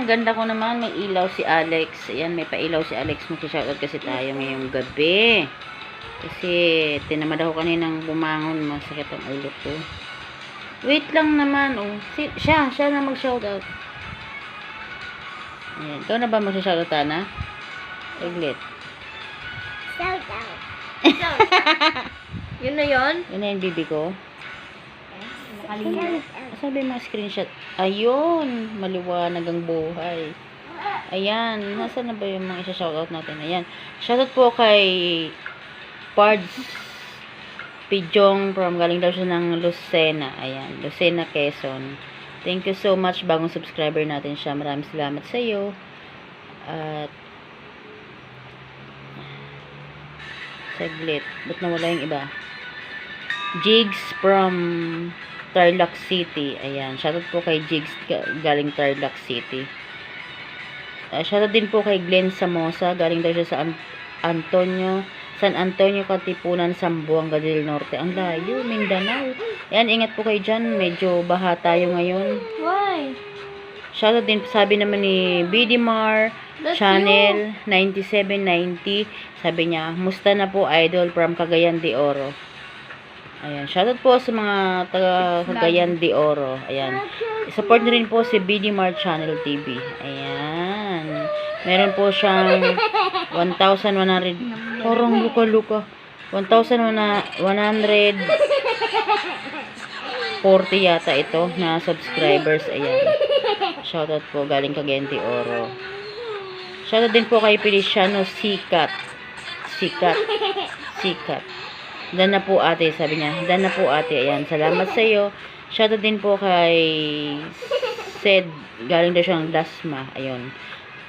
ang ganda ko naman. May ilaw si Alex. Ayan, may pailaw si Alex. Mag-shoutout kasi tayo ngayong gabi. Kasi, tinamad ako kaninang bumangon. Masakit ang ulo ko. Wait lang naman, oh. Siya na mag-shoutout. Ayan, ikaw na ba mag-shoutout, Ana? Iglit. Shoutout. Yun na yun? Yun na yung bibi ko. Sabi mga screenshot. Ayun, maliwanag ang buhay. Ayan, nasa na ba yung mga isa-shoutout natin? Ayan, shoutout po kay Pards Pijong from galing daw siya ng Lucena. Ayan, Lucena, Quezon. Thank you so much, bagong subscriber natin siya. Maraming salamat sa iyo. At saglit, ba't nawala yung iba? Jigs from Tarlac City. Ayan, shoutout po kay Jigs galing Tarlac City. Shoutout din po kay Glenn Samosa, galing daw siya sa San Antonio, Katipunan, Zamboanga del Norte. Ang layo, Mindanao. Ayan, ingat po kayo dyan. Medyo baha tayo ngayon. Why? Shoutout din, sabi naman ni BDMar Channel 9790. Sabi niya, musta na po idol from Cagayan de Oro. Ayan, shoutout po sa mga taga Cagayan de Oro. Ayan. Support na rin po si BDMar Channel TV. Ayan. Meron po siyang 1,100. Parang luka-luka. 1,140 yata ito na subscribers. Ayan. Shoutout po galing Cagayan de Oro. Shoutout din po kay Feliciano Sikat. Dan na po ate, sabi niya. Dan na po ate. Ayan, salamat sa iyo. Shoutout din po kay Sed. Galing daw siyang Dasma. Ayun.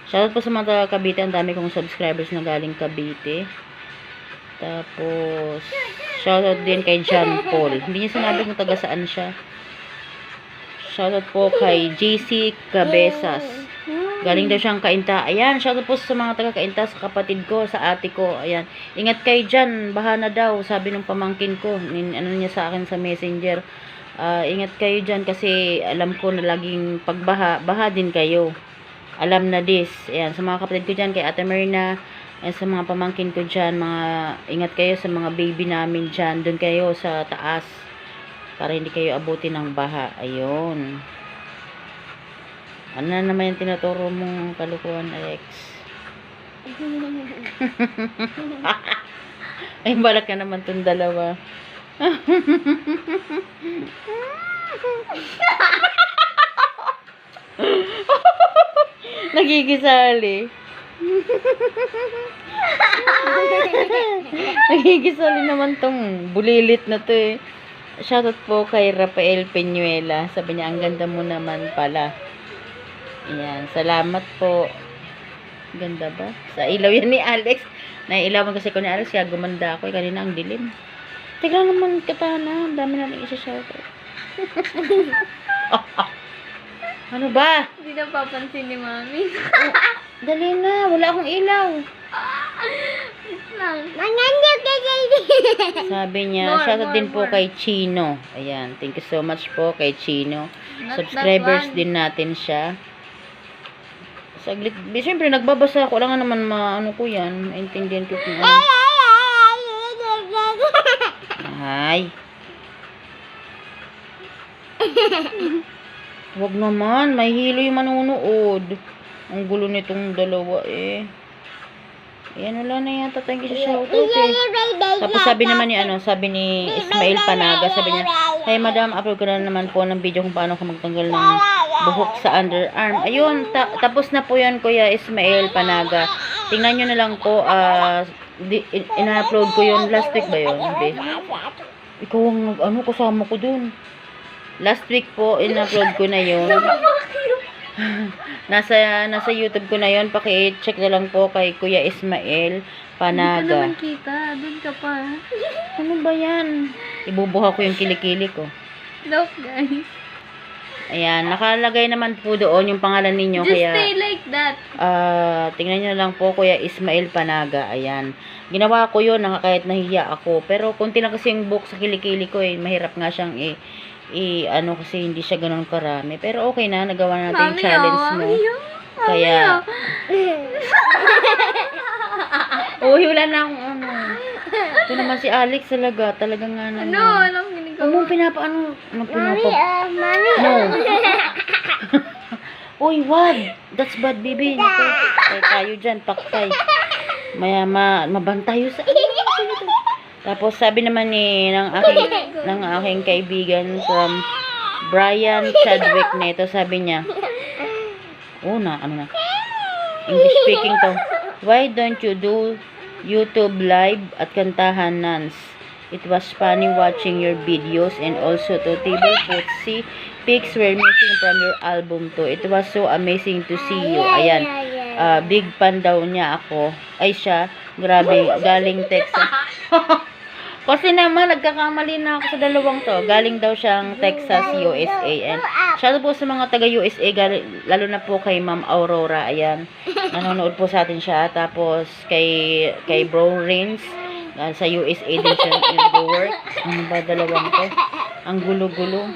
Shoutout po sa mga taga Cavite. Ang dami kong subscribers na galing Cavite. Tapos, shoutout din kay John Paul. Hindi niya sinabi kung taga saan siya. Shoutout po kay JC Cabezas. Galing daw siyang Kainta. Ayan, shoutout po sa mga taga Kainta, sa kapatid ko, sa ate ko. Ayan. Ingat kayo dyan. Baha na daw, sabi ng pamangkin ko. Ano niya sa akin sa messenger. Ingat kayo dyan kasi alam ko na laging pagbaha. Baha din kayo. Alam na this. Ayan, sa mga kapatid ko dyan, kay Ate Marina, ayan, sa mga pamangkin ko dyan, ingat kayo sa mga baby namin dyan. Doon kayo sa taas. Para hindi kayo abutin ng baha. Ayun. Ano na naman yung tinuturo mong kalukuhan, Alex? Ay, balak ka naman itong dalawa. Nagigisali. Nagigisali naman tong bulilit na to eh. Shoutout po kay Rafael Peñuela. Sabi niya, ang ganda mo naman pala. Ayan, salamat po. Ganda ba? Sa ilaw yan ni Alex. Naiilawan kasi ko ni Alex, kaya gumanda ako. Kanina ang dilim. Tignan naman katana. Ang dami na rin isa-shoutout. Ano ba? Hindi na papansin ni Mami. Dali na, wala akong ilaw. Sabi niya, shoutout din po kay Chino. Ayan, thank you so much po kay Chino. Subscribers din natin siya. Saglit, siyempre nagbabasa ako. Wala nga naman ano ko yan. Maintindihan ko kung ano. Ay. Huwag naman, may hilo yung manunood. Ang gulo nitong dalawa eh. Ayan, wala na yata tayong isa-shoutout eh. Tapos sabi naman ni sabi ni Ismael Panaga, sabi niya, "Hey madam, upload ko na naman po ng video kung paano ka magtanggal ng buhok sa underarm." Ayun, tapos na po yan, Kuya Ismael Panaga. Tingnan nyo na lang po, ina-upload ko yun, last week ba yun? Hindi. Ikaw ang kasama ko dun. Last week po, in-upload ko na yun. nasa YouTube ko na yun. Paki-check na lang po kay Kuya Ismael Panaga. Hindi ka naman kita. Doon ka pa. Ano ba yan? Ibubuha ko yung kilikili ko. Look, guys. Ayan, nakalagay naman po doon yung pangalan ninyo. Just kaya, stay like that. tingnan nyo lang po, Kuya Ismael Panaga. Ayan. Ginawa ko yun, kahit nahihiya ako. Pero konti lang kasi yung book sa kilikili ko eh. Mahirap nga siyang kasi hindi siya ganun karami. Pero okay na, nagawa natin yung challenge mo. Kaya, uy, wala na akong ano. Ito naman si Alex talaga. Talaga nga naman. Anong ginagawa? Anong No. Uy, wag. That's bad, baby. Naku, tayo dyan, paktay. Mabang tayo sa Tapos sabi naman ng aking kaibigan from Brian Chadwick nito, sabi niya, English speaking to. Why don't you do YouTube live at kantahan, Nance? It was funny watching your videos and also to table footsie pics were missing from your album too. It was so amazing to see you. Ayan. Big fan daw niya ako. Ay siya. Grabe. Galing Texas. Kasi naman, nagkakamali na ako sa dalawang to. Galing daw siyang Texas, USA. And shout out po sa mga taga-USA, lalo na po kay Ma'am Aurora. Ayan. Nanonood po sa atin siya. Tapos, kay Bro Rins. Sa USA din siya nag-work. Ano ba dalawang to? Ang gulo-gulo.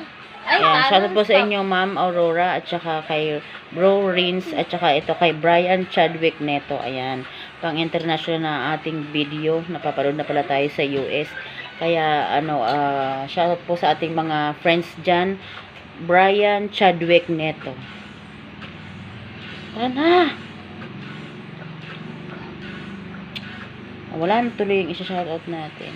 Ayan. Shout out po sa inyo, Ma'am Aurora. At saka kay Bro Rins. At saka ito kay Brian Chadwick neto. Ayan. Pang international na ating video. Napapanood na pala tayo sa US. Kaya shoutout po sa ating mga friends dyan. Brian Chadwick neto. Tara na! Wala na tuloy yung isa-shoutout natin.